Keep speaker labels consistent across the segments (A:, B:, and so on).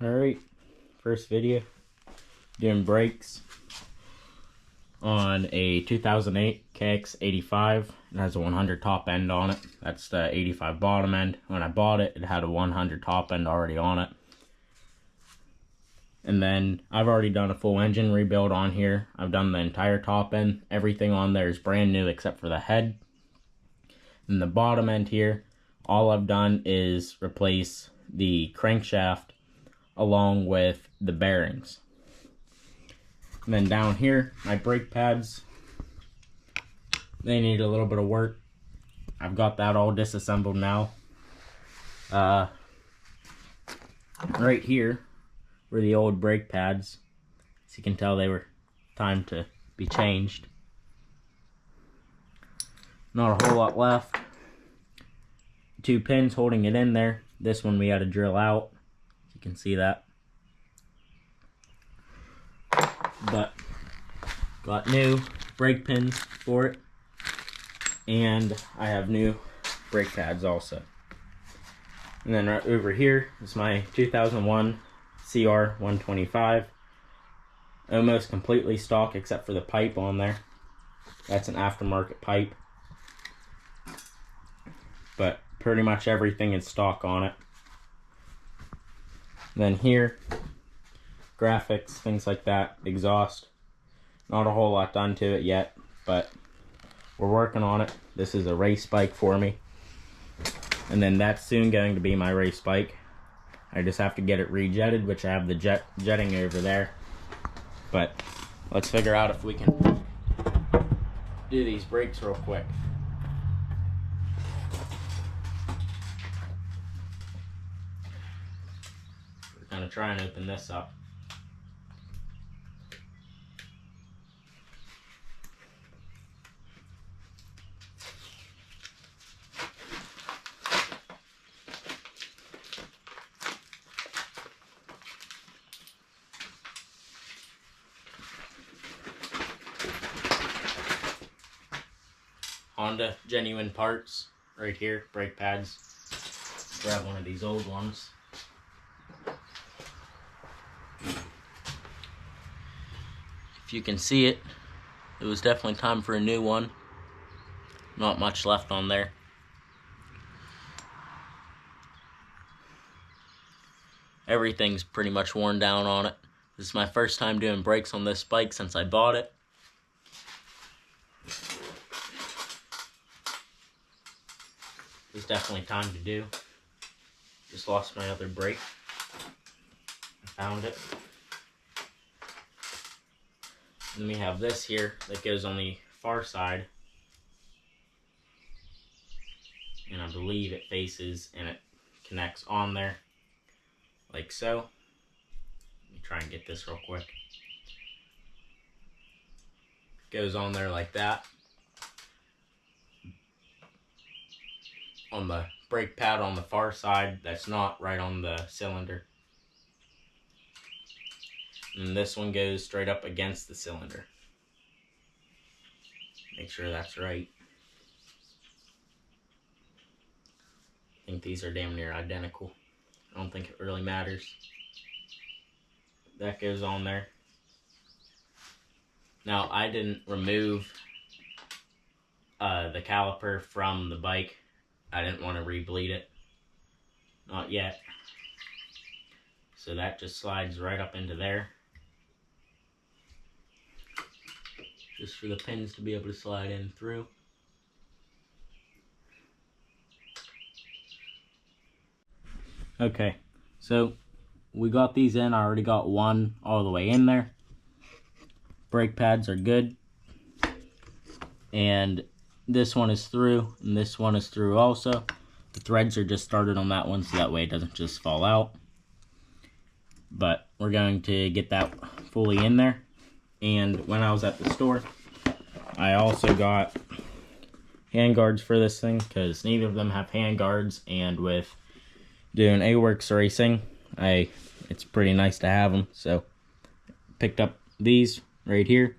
A: Alright, first video, doing brakes on a 2008 KX85. It has a 100 top end on it. That's the 85 bottom end. When I bought it, it had a 100 top end already on it. And then I've already done a full engine rebuild on here. I've done the entire top end. Everything on there is brand new except for the head. And the bottom end here, all I've done is replace the crankshaft along with the bearings. And then down here, my brake pads, they need a little bit of work. I've got that all disassembled now. Right here were the old brake pads. As you can tell, they were time to be changed. Not a whole lot left. 2 pins holding it in there. This one we had to drill out. You can see that. But got new brake pins for it, and I have new brake pads also. And then right over here is my 2001 CR125, almost completely stock except for the pipe on there. That's an aftermarket pipe, but pretty much everything is stock on it. Then here, graphics, things like that, exhaust. Not a whole lot done to it yet, but we're working on it. This is a race bike for me. And then that's soon going to be my race bike. I just have to get it rejetted, which I have the jetting over there. But let's figure out if we can do these brakes real quick. We're gonna try and open this up. Honda genuine parts right here, brake pads. Grab one of these old ones. If you can see it, it was definitely time for a new one. Not much left on there. Everything's pretty much worn down on it. This is my first time doing brakes on this bike since I bought it. It was definitely time to do. Just lost my other brake. I found it. And we have this here that goes on the far side. And I believe it faces and it connects on there. Like so. Let me try and get this real quick. Goes on there like that. On the brake pad on the far side, that's not right on the cylinder. And this one goes straight up against the cylinder. Make sure that's right. I think these are damn near identical. I don't think it really matters. That goes on there. Now, I didn't remove the caliper from the bike. I didn't want to re-bleed it. Not yet. So that just slides right up into there. Just for the pins to be able to slide in through. Okay, so we got these in. I already got one all the way in there. Brake pads are good. And this one is through, and this one is through also. The threads are just started on that one, so that way it doesn't just fall out. But we're going to get that fully in there. And when I was at the store, I also got hand guards for this thing, because neither of them have hand guards, and with doing A-Works racing, it's pretty nice to have them. So picked up these right here,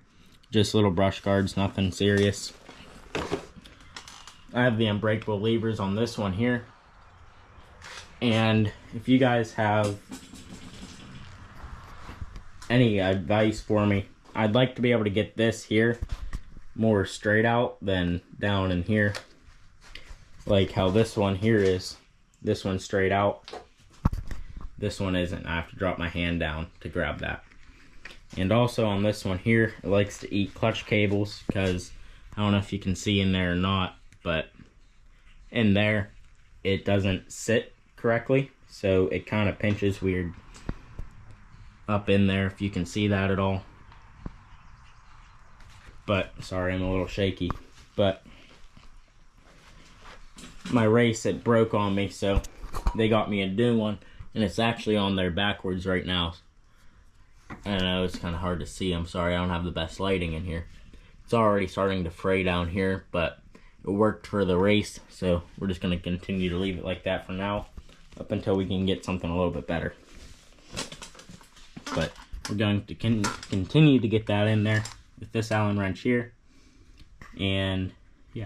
A: just little brush guards, nothing serious. I have the unbreakable levers on this one here, and if you guys have any advice for me, I'd like to be able to get this here more straight out than down in here. Like how this one here is. This one's straight out. This one isn't. I have to drop my hand down to grab that. And also on this one here, it likes to eat clutch cables because I don't know if you can see in there or not, but in there it doesn't sit correctly, so it kind of pinches weird up in there, if you can see that at all. But sorry, I'm a little shaky. But my race, it broke on me, so they got me a new one, and it's actually on there backwards right now. I know it's kind of hard to see. I'm sorry, I don't have the best lighting in here. It's already starting to fray down here, but it worked for the race, so we're just going to continue to leave it like that for now, up until we can get something a little bit better. But we're going to continue to get that in there with this Allen wrench here. And yeah,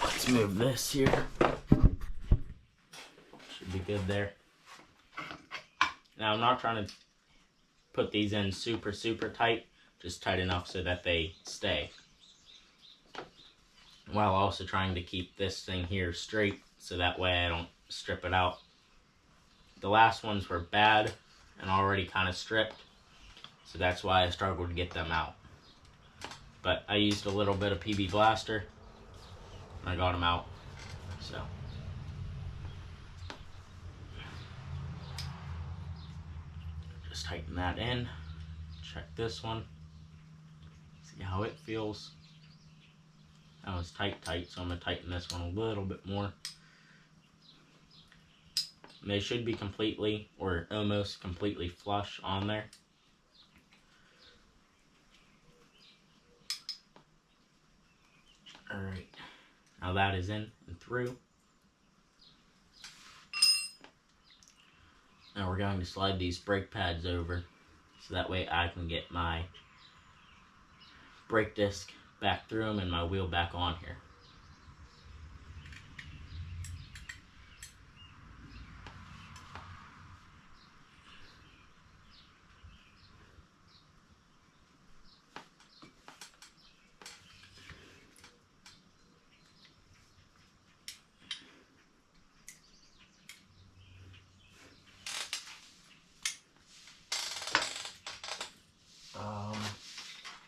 A: let's move this here. Should be good there. Now I'm not trying to put these in super tight, just tight enough so that they stay, while also trying to keep this thing here straight so that way I don't strip it out. The last ones were bad and already kind of stripped, so that's why I struggled to get them out. But I used a little bit of PB Blaster and I got them out. So just tighten that in. Check this one. See how it feels. That was tight, so I'm going to tighten this one a little bit more. They should be completely, or almost completely flush on there. Alright, now that is in and through. Now we're going to slide these brake pads over, so that way I can get my brake disc back through them and my wheel back on here.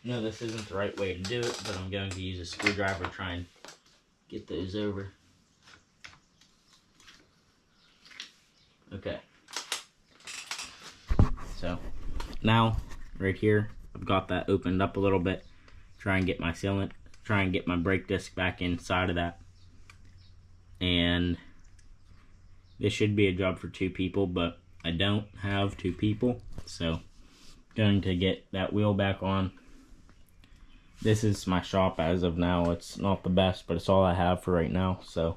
A: No, this isn't the right way to do it, but I'm going to use a screwdriver to try and get those over. Okay. So, now, right here, I've got that opened up a little bit. Try and get my sealant, try and get my brake disc back inside of that. And this should be a job for 2 people, but I don't have 2 people, so going to get that wheel back on. This is my shop as of now. It's not the best, but it's all I have for right now, so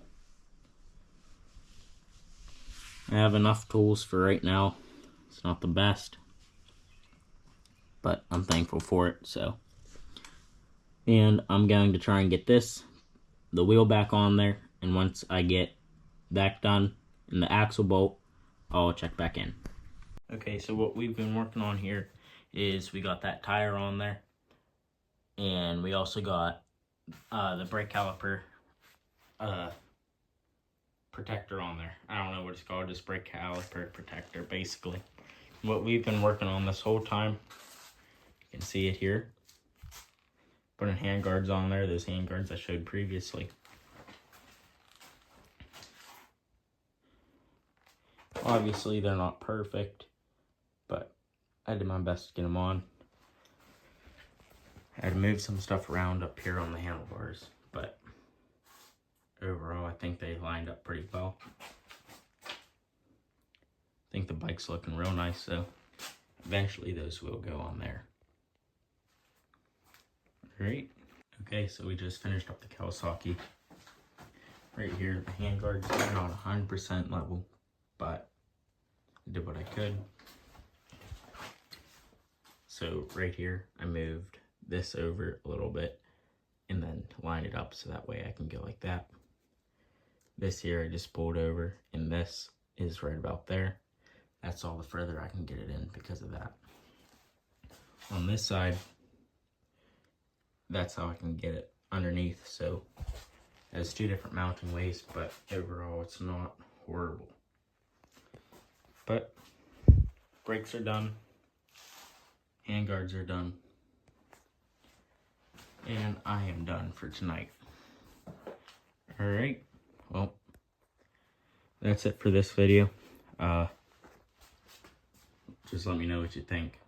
A: I have enough tools for right now. It's not the best, but I'm thankful for it, so. And I'm going to try and get the wheel back on there, and once I get that done and the axle bolt, I'll check back in. Okay, so what we've been working on here is we got that tire on there, and we also got the brake caliper protector on there. I don't know what it's called, just brake caliper protector, basically. What we've been working on this whole time, you can see it here. Putting hand guards on there, those hand guards I showed previously. Obviously, they're not perfect, but I did my best to get them on. I had to move some stuff around up here on the handlebars, but overall, I think they lined up pretty well. I think the bike's looking real nice, so eventually those will go on there. Great. Okay, so we just finished up the Kawasaki. Right here, the handguards are not 100% level, but I did what I could. So right here, I moved this over a little bit and then lined it up so that way I can go like that. This here I just pulled over, and this is right about there. that's all the further I can get it in because of that. On this side, that's how I can get it underneath. So it has 2 different mounting ways, but overall it's not horrible. But brakes are done, handguards are done, and I am done for tonight. Alright, well, that's it for this video. Just let me know what you think.